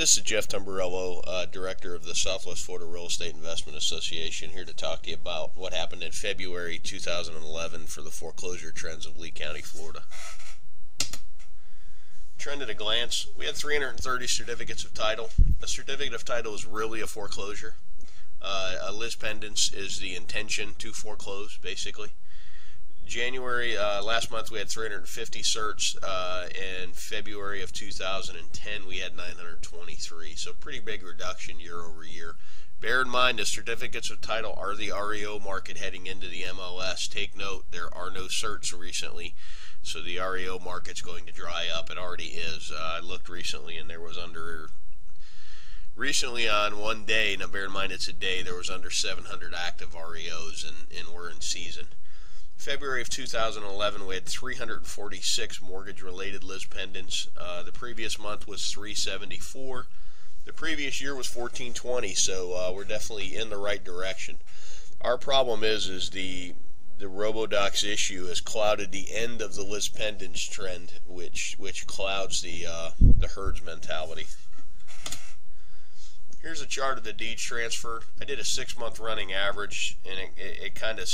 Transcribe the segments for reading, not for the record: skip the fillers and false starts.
This is Jeff Tamburello, Director of the Southwest Florida Real Estate Investment Association, here to talk to you about what happened in February 2011 for the foreclosure trends of Lee County, Florida. Trend at a glance, we had 330 certificates of title. A certificate of title is really a foreclosure. A lis pendens is the intention to foreclose, basically. January, last month we had 350 certs. In February of 2010 we had 923, so pretty big reduction year over year. Bear in mind the certificates of title are the REO market heading into the MLS. Take note, there are no certs recently, so the REO market's going to dry up. It already is. I looked recently and there was recently on one day, now bear in mind it's a day, there was under 700 active REOs and we're in season. February of 2011 we had 346 mortgage related lis pendens. The previous month was 374. The previous year was 1420, so we're definitely in the right direction. Our problem is the RoboDocs issue has clouded the end of the lis pendens trend, which clouds the herds mentality. Here's a chart of the deeds transfer. I did a 6-month running average, and it kind of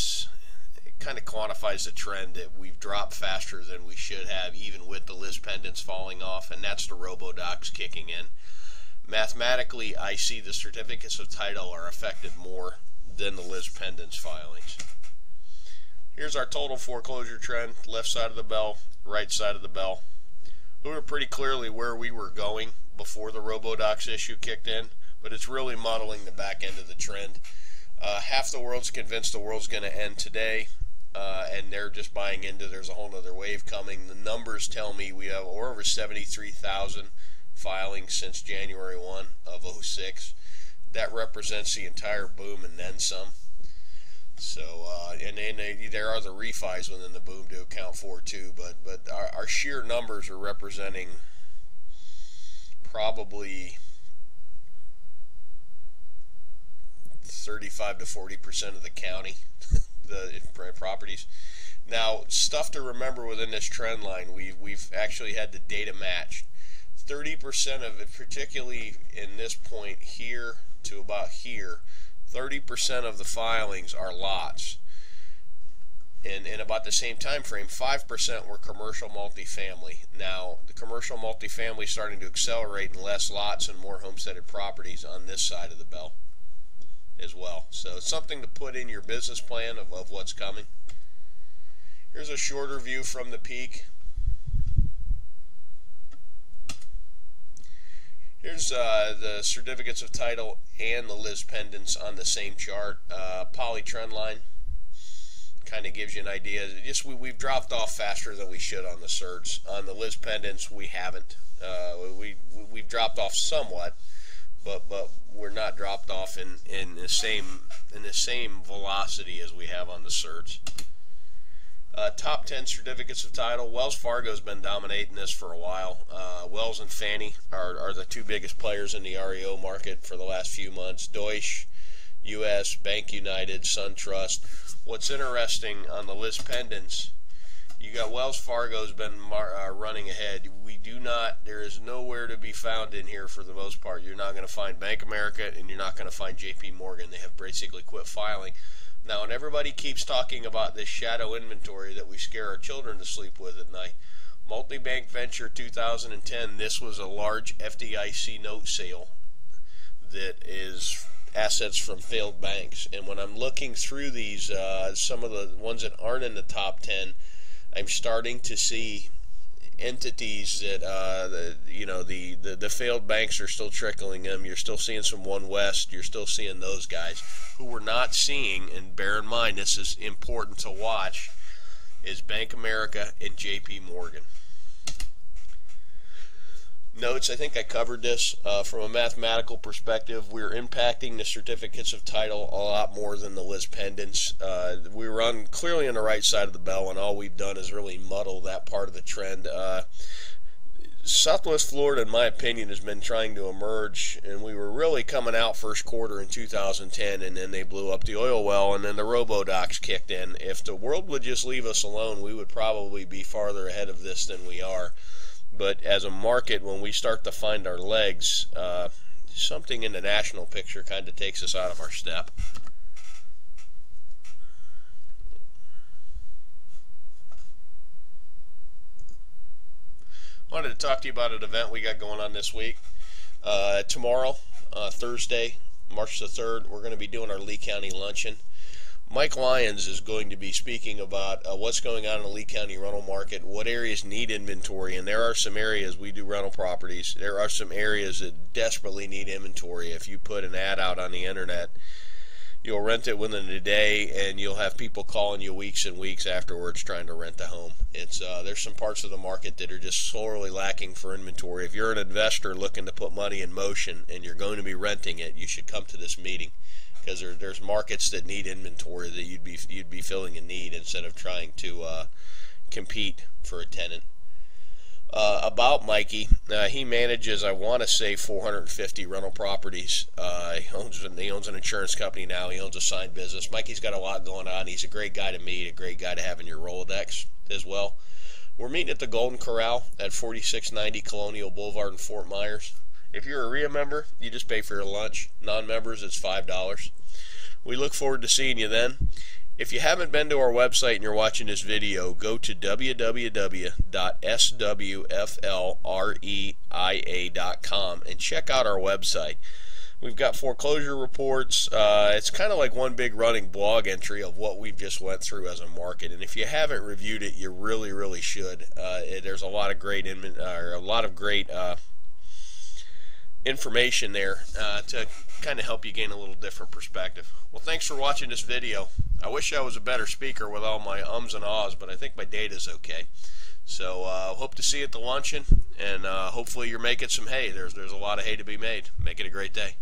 quantifies the trend that we've dropped faster than we should have, even with the lis pendens falling off, and that's the RoboDocs kicking in. Mathematically, I see the certificates of title are affected more than the lis pendens filings. Here's our total foreclosure trend, left side of the bell, right side of the bell. We were pretty clearly where we were going before the RoboDocs issue kicked in, but it's really modeling the back end of the trend. Half the world's convinced the world's going to end today. And they're just buying into there's a whole other wave coming. The numbers tell me we have over 73,000 filings since January 1 of 06. That represents the entire boom and then some. So and there are the refis within the boom to account for too, but our sheer numbers are representing probably 35 to 40% of the county. The properties. Now, stuff to remember within this trend line, we've actually had the data matched. 30% of it, particularly in this point here to about here, 30% of the filings are lots. And in about the same time frame, 5% were commercial multifamily. Now, the commercial multifamily is starting to accelerate, and less lots and more homesteaded properties on this side of the bell as well. So it's something to put in your business plan of what's coming. Here's a shorter view from the peak. Here's the certificates of title and the lis pendens on the same chart. Poly trend line kind of gives you an idea. Just we've dropped off faster than we should on the certs. On the lis pendens we haven't. We've dropped off somewhat, but we're not dropped off in the same velocity as we have on the certs. Top 10 certificates of title. Wells Fargo's been dominating this for a while. Wells and Fannie are the two biggest players in the REO market for the last few months. Deutsche, US, Bank United, SunTrust. What's interesting on the lis pendens, you got Wells Fargo's been running ahead. There is nowhere to be found in here for the most part. You're not going to find Bank America, and you're not going to find JP Morgan. They have basically quit filing. Now, and everybody keeps talking about this shadow inventory that we scare our children to sleep with at night. Multi-Bank Venture 2010, this was a large FDIC note sale that is assets from failed banks. And when I'm looking through these, some of the ones that aren't in the top 10, I'm starting to see entities that the failed banks are still trickling them. You're still seeing some One West. You're still seeing those guys. Who we're not seeing, and bear in mind this is important to watch, is Bank America and JP Morgan. Notes, I think I covered this. From a mathematical perspective, we're impacting the certificates of title a lot more than the lis pendens. We run clearly on the right side of the bell, and all we've done is really muddle that part of the trend. Southwest Florida, in my opinion, has been trying to emerge, and we were really coming out first quarter in 2010, and then they blew up the oil well, and then the RoboDocs kicked in. If the world would just leave us alone, we would probably be farther ahead of this than we are. But as a market, when we start to find our legs, something in the national picture kind of takes us out of our step. Wanted to talk to you about an event we got going on this week. Tomorrow, Thursday, March the 3rd, we're going to be doing our Lee County Luncheon. Mike Lyons is going to be speaking about what's going on in the Lee County rental market, what areas need inventory, and there are some areas, we do rental properties, there are some areas that desperately need inventory. If you put an ad out on the internet, you'll rent it within a day, and you'll have people calling you weeks and weeks afterwards trying to rent a home. There's some parts of the market that are just sorely lacking for inventory. If you're an investor looking to put money in motion and you're going to be renting it, you should come to this meeting, because there's markets that need inventory that you'd be filling a need instead of trying to compete for a tenant. About Mikey, he manages, I want to say, 450 rental properties. He owns an insurance company now. He owns a signed business. Mikey's got a lot going on. He's a great guy to meet, a great guy to have in your Rolodex as well. We're meeting at the Golden Corral at 4690 Colonial Boulevard in Fort Myers. If you're a RIA member, you just pay for your lunch. Non-members, it's $5. We look forward to seeing you then. If you haven't been to our website and you're watching this video, go to www.swflreia.com and check out our website. We've got foreclosure reports. It's kind of like one big running blog entry of what we've just went through as a market. And if you haven't reviewed it, you really, really should. There's a lot of great information there to kind of help you gain a little different perspective. Well, thanks for watching this video. I wish I was a better speaker with all my ums and ahs, but I think my data's okay. So hope to see you at the luncheon, and hopefully you're making some hay. There's a lot of hay to be made. Make it a great day.